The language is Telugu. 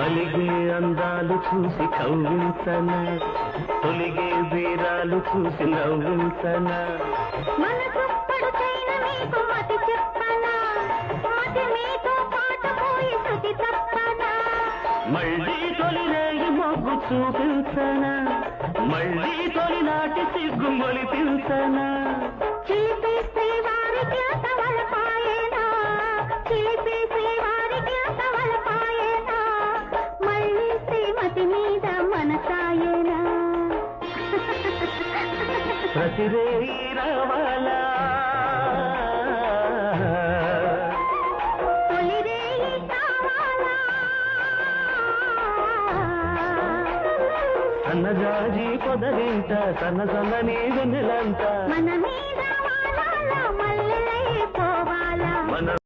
అలిగే అందాలు చూసి కవ్వించన తొలిగే వీరాలు చూసి నవ్వించన మనసు పడుచైన మీకు మతి చెప్పనా మతి మీతో పాట పోయి శృతి తప్పనా మళ్ళీ తొలి రేగి మొగ్గు చూపించన మళ్ళీ తొలి నాటి సిగ్గు మొలిపించన చిలిపి శ్రీవారికి అంతవలపాయేనా చిలిపి శ్రీవారికి అంతవలపాయేనా మళ్ళీ శ్రీమతి మీద మనసాయేనా ప్రతిరేయి రావాలా తొలిరేయి కావాలా సన్నజాజి పొదరింట సన్న సన్నని వెన్నెలంట మన మీద